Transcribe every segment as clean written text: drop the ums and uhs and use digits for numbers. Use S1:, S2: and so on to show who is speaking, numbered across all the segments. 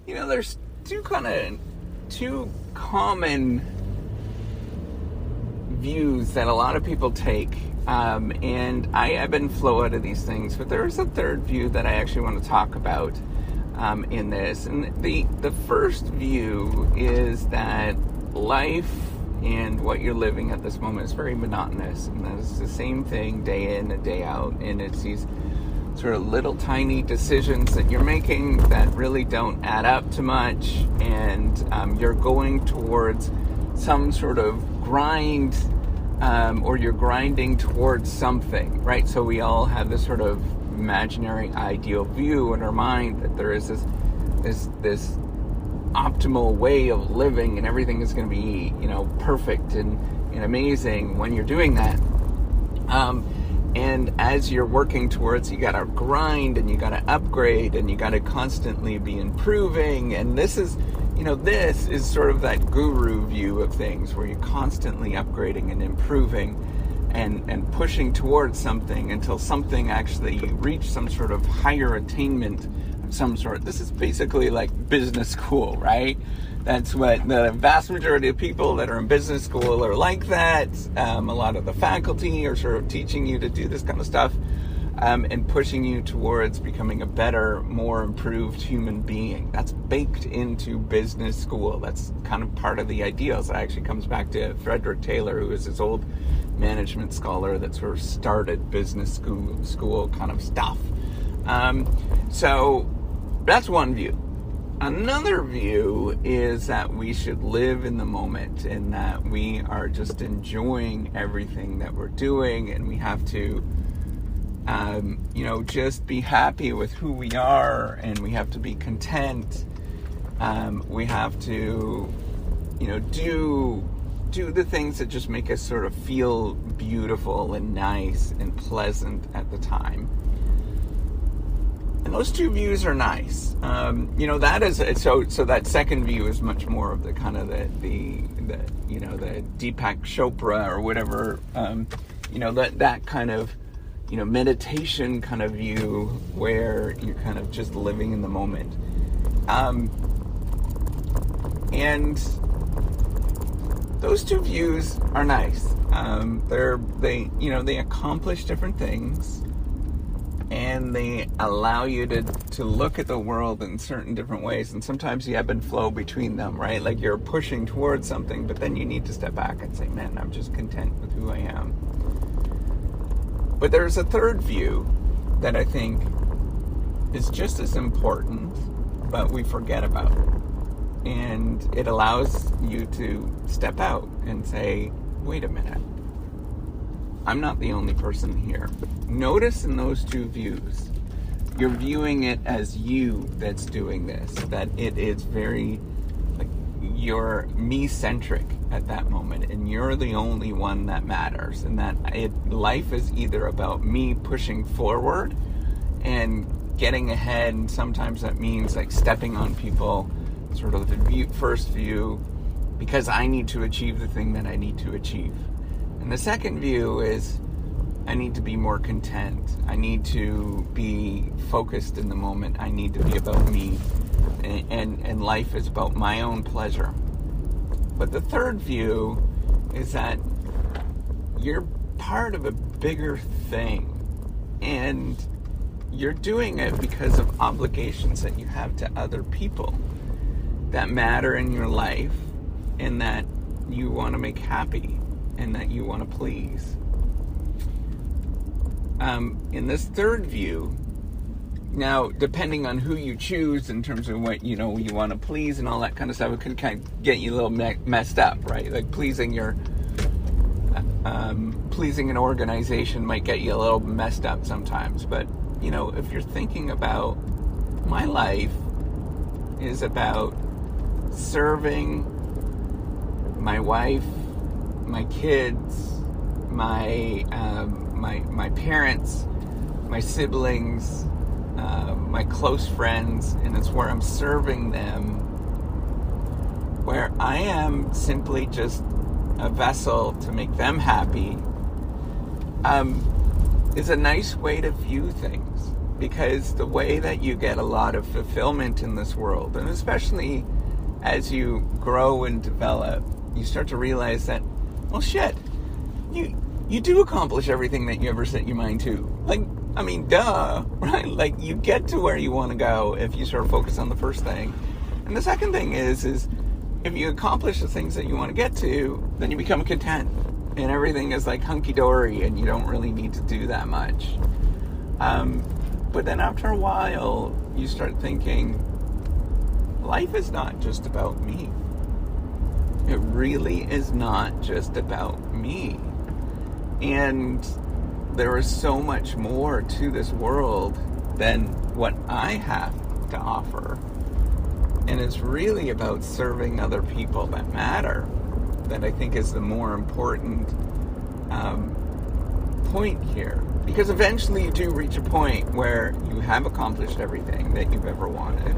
S1: There's two common views that a lot of people take, and I ebb and flow out of these things, but there is a third view that I actually want to talk about in this. And the first view is that life and what you're living at this moment is very monotonous, and that it's the same thing day in and day out, and it's these sort of little tiny decisions that you're making that really don't add up to much, and you're going towards some sort of grind, or you're grinding towards something, right? So we all have this sort of imaginary ideal view in our mind that there is this optimal way of living, and everything is going to be, perfect and amazing when you're doing that. And as you're working towards, you got to grind, and you got to upgrade, and you got to constantly be improving. And this is sort of that guru view of things, where you're constantly upgrading and improving and pushing towards something until something actually, you reach some sort of higher attainment of some sort. This is basically like business school, right? That's what the vast majority of people that are in business school are like that. A lot of the faculty are sort of teaching you to do this kind of stuff, and pushing you towards becoming a better, more improved human being. That's baked into business school. That's kind of part of the ideals. It actually comes back to Frederick Taylor, who is this old management scholar that sort of started business school kind of stuff. So that's one view. Another view is that we should live in the moment, and that we are just enjoying everything that we're doing, and we have to just be happy with who we are, and we have to be content. We have to, do the things that just make us sort of feel beautiful and nice and pleasant at the time. And those two views are nice. That is so that second view is much more of the kind of the Deepak Chopra or whatever, that kind of, meditation kind of view, where you're kind of just living in the moment. And those two views are nice. They accomplish different things, and they allow you to look at the world in certain different ways. And sometimes you ebb and flow between them, right? Like you're pushing towards something, but then you need to step back and say, man, I'm just content with who I am. But there's a third view that I think is just as important, but we forget about. And it allows you to step out and say, wait a minute, I'm not the only person here. Notice in those two views, you're viewing it as you that's doing this, that it is very, you're me-centric at that moment, and you're the only one that matters, and that life is either about me pushing forward and getting ahead, and sometimes that means stepping on people, sort of the first view, because I need to achieve the thing that I need to achieve. And the second view is, I need to be more content. I need to be focused in the moment. I need to be about me. And life is about my own pleasure. But the third view is that you're part of a bigger thing. And you're doing it because of obligations that you have to other people that matter in your life, and that you want to make happy, and that you want to please. In this third view, now, depending on who you choose in terms of what, you want to please and all that kind of stuff, it can kind of get you a little messed up, right? Like pleasing an organization might get you a little messed up sometimes. But, if you're thinking about, my life is about serving my wife, my kids, my parents, my siblings, my close friends, and it's where I'm serving them, where I am simply just a vessel to make them happy, is a nice way to view things. Because the way that you get a lot of fulfillment in this world, and especially as you grow and develop, you start to realize that, well, shit, you do accomplish everything that you ever set your mind to. Like, I mean, duh, right? Like, you get to where you want to go if you sort of focus on the first thing. And the second thing is if you accomplish the things that you want to get to, then you become content. And everything is like hunky-dory, and you don't really need to do that much. But then after a while, you start thinking, life is not just about me. It really is not just about me. And there is so much more to this world than what I have to offer. And it's really about serving other people that matter, that I think is the more important point here. Because eventually you do reach a point where you have accomplished everything that you've ever wanted.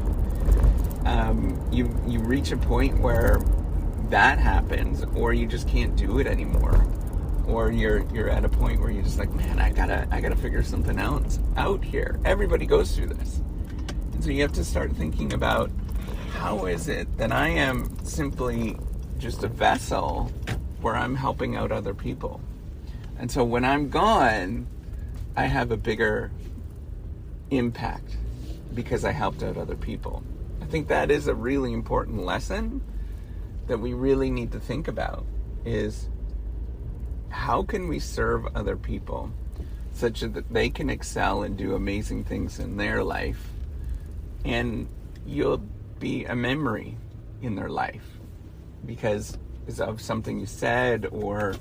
S1: You reach a point where that happens, or you just can't do it anymore. Or you're at a point where you're just like, man, I gotta figure something else out here. Everybody goes through this. And so you have to start thinking about, how is it that I am simply just a vessel where I'm helping out other people? And so when I'm gone, I have a bigger impact because I helped out other people. I think that is a really important lesson that we really need to think about, is how can we serve other people such that they can excel and do amazing things in their life, and you'll be a memory in their life because of something you said, or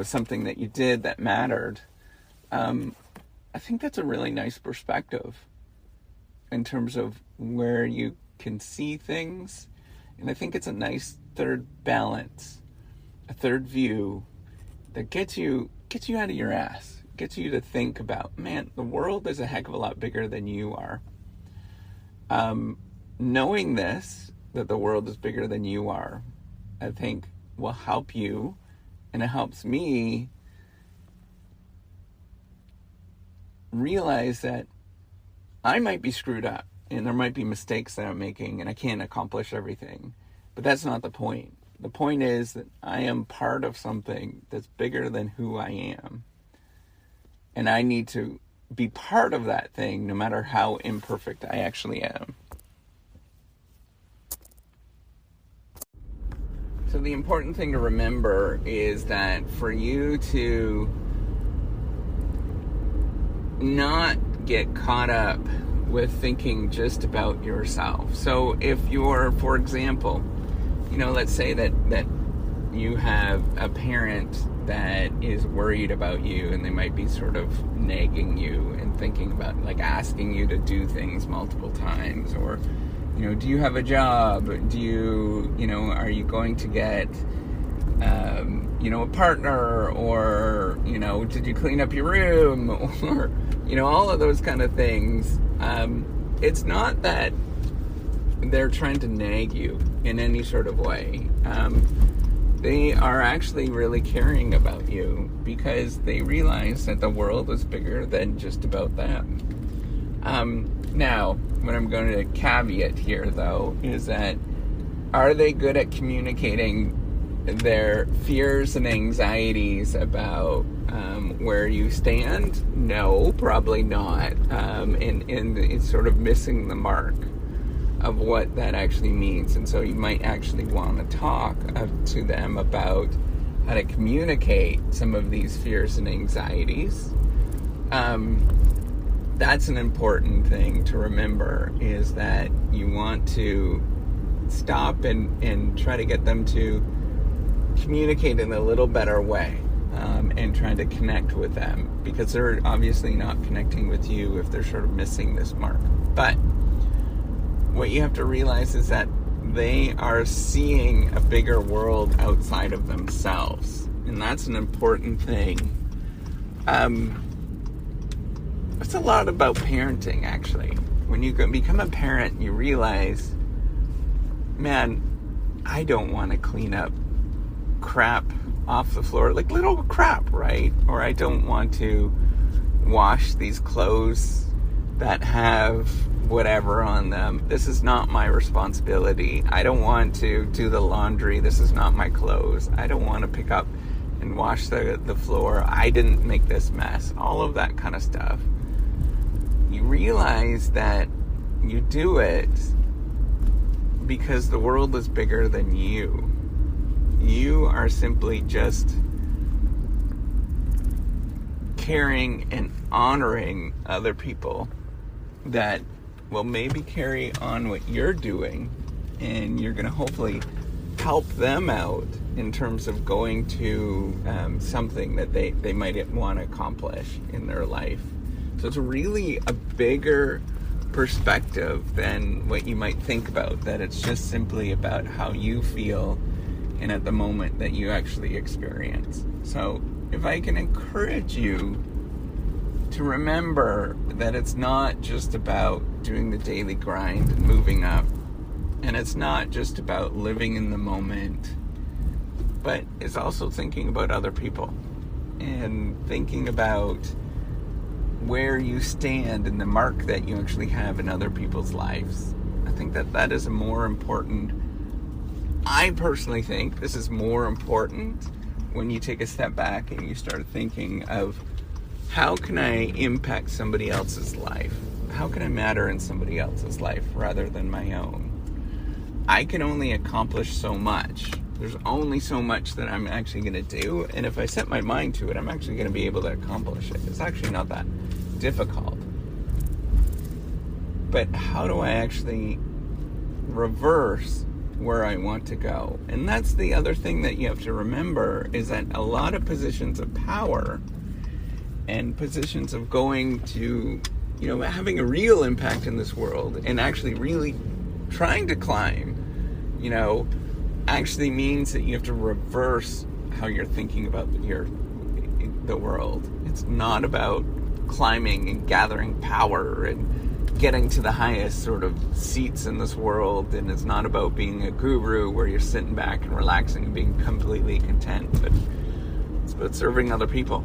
S1: something that you did that mattered. I think that's a really nice perspective in terms of where you can see things. And I think it's a nice third balance, a third view that gets you out of your ass, gets you to think about, man, the world is a heck of a lot bigger than you are. Knowing this, that the world is bigger than you are, I think will help you, and it helps me realize that I might be screwed up and there might be mistakes that I'm making and I can't accomplish everything. But that's not the point. The point is that I am part of something that's bigger than who I am. And I need to be part of that thing no matter how imperfect I actually am. So the important thing to remember is that for you to not get caught up with thinking just about yourself. So if you're, for example, let's say that you have a parent that is worried about you, and they might be sort of nagging you and thinking about, like, asking you to do things multiple times, or do you have a job? Do you, are you going to get, a partner? Or, did you clean up your room? Or, all of those kind of things. It's not that they're trying to nag you in any sort of way. They are actually really caring about you because they realize that the world is bigger than just about them. Now, what I'm going to caveat here, though, is that are they good at communicating their fears and anxieties about where you stand? No, probably not. And it's sort of missing the mark of what that actually means. And so you might actually want to talk to them about how to communicate some of these fears and anxieties. That's an important thing to remember, is that you want to stop and try to get them to communicate in a little better way, and try to connect with them, because they're obviously not connecting with you if they're sort of missing this mark. But what you have to realize is that they are seeing a bigger world outside of themselves, and that's an important thing. It's a lot about parenting, actually. When you become a parent, you realize, man, I don't want to clean up crap off the floor, like little crap, right? Or I don't want to wash these clothes that have whatever on them. This is not my responsibility. I don't want to do the laundry. This is not my clothes. I don't want to pick up and wash the floor. I didn't make this mess. All of that kind of stuff. You realize that you do it because the world is bigger than you. You are simply just caring and honoring other people that will maybe carry on what you're doing, and you're going to hopefully help them out in terms of going to something that they might want to accomplish in their life. So it's really a bigger perspective than what you might think about, that it's just simply about how you feel and at the moment that you actually experience. So if I can encourage you to remember that it's not just about doing the daily grind and moving up, and it's not just about living in the moment, but it's also thinking about other people and thinking about where you stand and the mark that you actually have in other people's lives. I think that is a more important, I personally think this is more important when you take a step back and you start thinking of, how can I impact somebody else's life? How can I matter in somebody else's life rather than my own? I can only accomplish so much. There's only so much that I'm actually going to do, and if I set my mind to it, I'm actually going to be able to accomplish it. It's actually not that difficult. But how do I actually reverse where I want to go? And that's the other thing that you have to remember, is that a lot of positions of power and positions of going to, having a real impact in this world and actually really trying to climb, actually means that you have to reverse how you're thinking about the world. It's not about climbing and gathering power and getting to the highest sort of seats in this world, and it's not about being a guru where you're sitting back and relaxing and being completely content, but it's about serving other people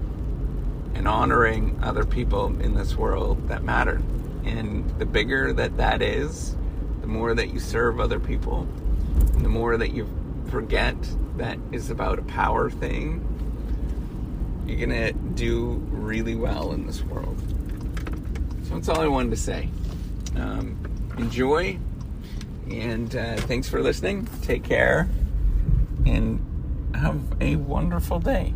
S1: and honoring other people in this world that matter. And the bigger that is, the more that you serve other people, and the more that you forget that it's about a power thing, you're gonna do really well in this world. So that's all I wanted to say. Enjoy, and thanks for listening. Take care, and have a wonderful day.